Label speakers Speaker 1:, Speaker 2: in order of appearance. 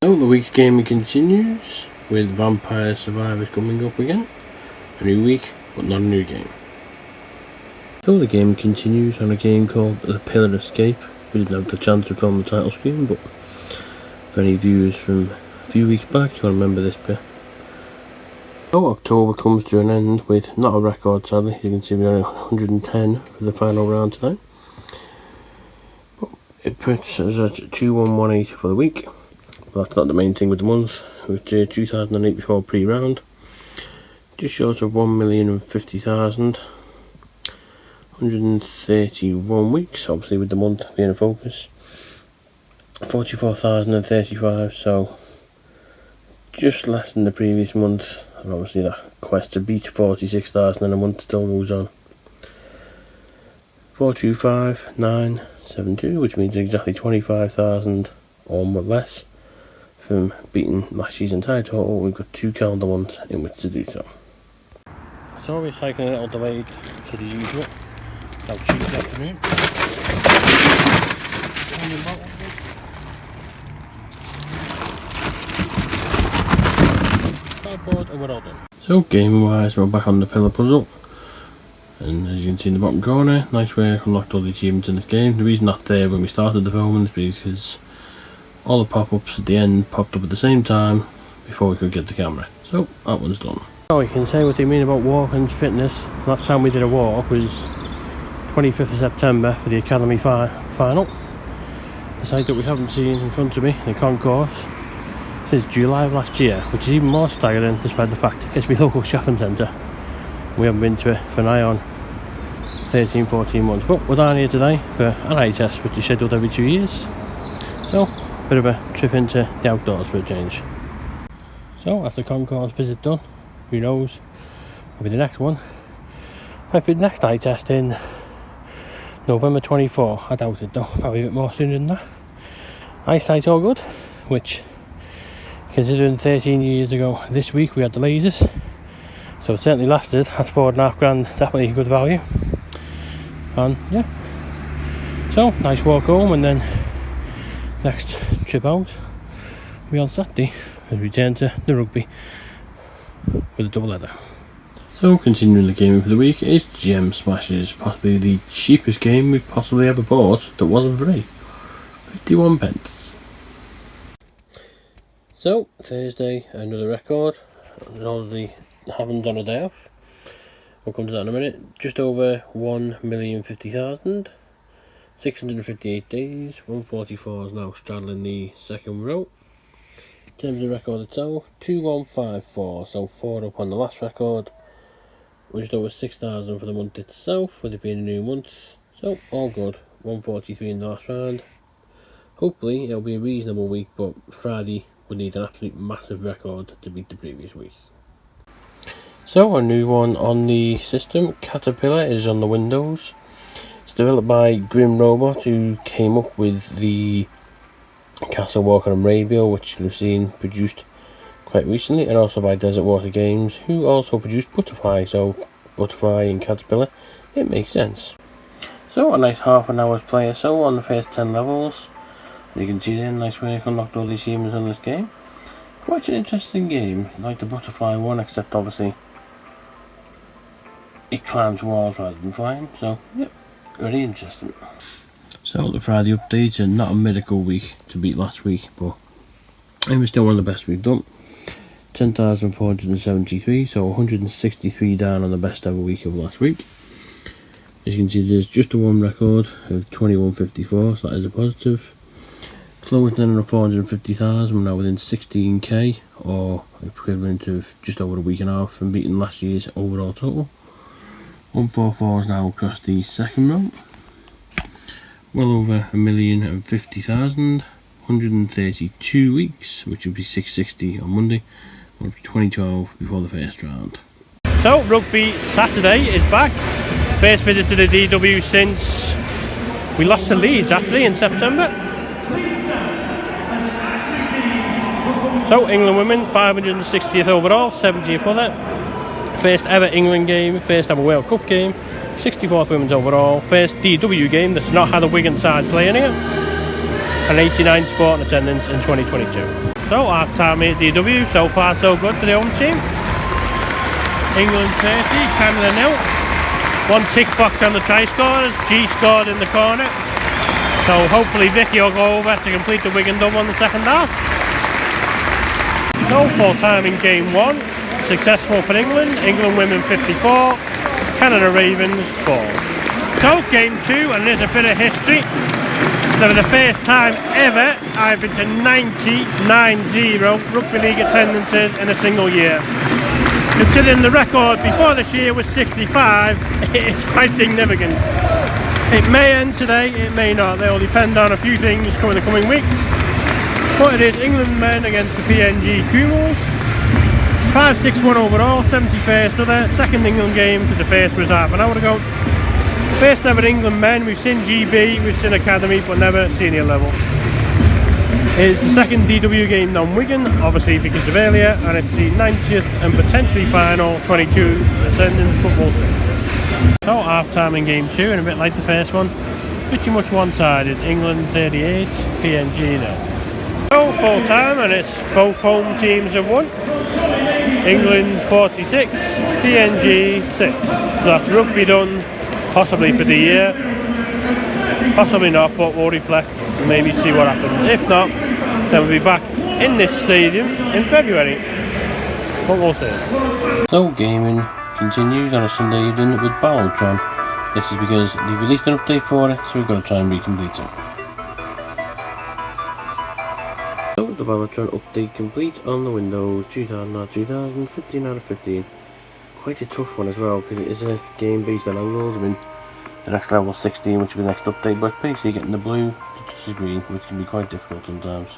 Speaker 1: So the week's gaming continues with Vampire Survivors coming up again. A new week, but not a new game. So the game continues on a game called The Pillar Escape. We didn't have the chance to film the title screen, but for any viewers from a few weeks back, you'll remember this bit. So October comes to an end with not a record, sadly. You can see we're only 110 for the final round tonight. But it puts us at 2118 for the week. But that's not the main thing with the month. With 2084 pre-round, just short of 1,050,000. 131 weeks, obviously with the month being a focus. 44,035, so just less than the previous month. And obviously that quest to beat 46,000 in a month still goes on. 425,972, which means exactly 25,000 or more less from beating last year's entire total. We've got 2 calendar months in which to do so. So we're cycling a little delayed to the usual. Now Tuesday afternoon. Cardboard and we're all done. So gaming wise, we're back on the pillar puzzle. And as you can see in the bottom corner, nice way I unlocked all the achievements in this game. The reason that's there when we started the filming is because all the pop-ups at the end popped up at the same time before we could get the camera. So that one's done. Oh, you can say what they mean about walking fitness. Last time we did a walk was 25th of September for the Academy final. The site that we haven't seen in front of me, the concourse, since July of last year, which is even more staggering despite the fact it's my local shopping centre. We haven't been to it for nigh on 13-14 months, but we're down here today for an eye test which is scheduled every 2 years. So, bit of a trip into the outdoors for a change. So, after concourse visit done, who knows, will be the next one. Might be the next eye test in November 24. I doubt it though, probably a bit more sooner than that. Eyesight's all good, which, considering 13 years ago this week we had the lasers, so it certainly lasted. That's £4.5 grand, definitely good value. And yeah, so nice walk home, and then next trip out will be on Saturday as we return to the rugby with a double header. So continuing the gaming for the week is Gem Smashes, possibly the cheapest game we've possibly ever bought that wasn't free. 51 pence. So Thursday, another record. Obviously haven't on a day off. We'll come to that in a minute. Just over 1,050,000. 658 days. 144 is now straddling the second row. In terms of the record itself, 2154, so 4 up on the last record. Just over 6,000 for the month itself, with it being a new month. So all good. 143 in the last round. Hopefully it'll be a reasonable week, but Friday would need an absolute massive record to beat the previous week. So a new one on the system, Caterpillar, is on the Windows. It's developed by Grim Robot, who came up with the Castle Walker and Arabia, which we've seen produced quite recently, and also by Desert Water Games, who also produced Butterfly. So Butterfly and Caterpillar, it makes sense. So a nice half an hour's play or so on the first 10 levels. You can see there, nice way I unlocked all these achievements on this game. Quite an interesting game, like the Butterfly one, except obviously it climbs walls rather than flying. So yep, very interesting. So the Friday updates are not a miracle week to beat last week, but it was still one of the best we've done. 10,473, so 163 down on the best ever week of last week. As you can see, there's just a one record of 2154, so that is a positive. Closing in on 450,000, we're now within 16k, or equivalent of just over a week and a half from beating last year's overall total. 144 is now across the second row. Well over 1,050,000. 132 weeks, which would be 660 on Monday, or 2012 before the first round. So rugby Saturday is back. First visit to the DW since we lost to Leeds actually in September. So England women 560th overall, 70th for that. First ever England game, first ever World Cup game, 64th women's overall, first DW game that's not had a Wigan side playing it. And 89 sport in attendance in 2022. So half time at DW, so far so good for the home team. England 30, Canada 0. One tick box on the try scorers, G scored in the corner. So hopefully Vicky will go over to complete the Wigan double in the second half. So full time in game 1, successful for England. England women 54, Canada Ravens 4. So game 2, and there's a bit of history. So for the first time ever, I've been to 90 rugby league attendances in a single year. Considering the record before this year was 65, it's quite significant. It may end today, it may not. They will depend on a few things in the coming weeks. But it is England men against the PNG Kumals. 5-6-1 overall, 71st other. Second England game, because the first was half an hour ago. First ever England men. We've seen GB, we've seen Academy, but never senior level. It's the second DW game non-Wigan, obviously because of earlier, and it's the 90th and potentially final 22 attendance football. So half time in game 2, and a bit like the first one, pretty much one-sided. England 38, PNG 0. So full time, and it's both home teams have won. England 46, PNG 6. So that's rugby done, possibly for the year. Possibly not, but we'll reflect and maybe see what happens. If not, then we'll be back in this stadium in February. But we'll see. So gaming continues on a Sunday evening with Ballotron. This is because they released an update for it, so we've got to try and recomplete it. So the Ballotron update complete on the Windows 2000 out of 2000, 15 out of 15. Quite a tough one as well, because it is a game based on angles. I mean, the next level 16, which will be the next update, but basically getting the blue to touch the green, which can be quite difficult sometimes.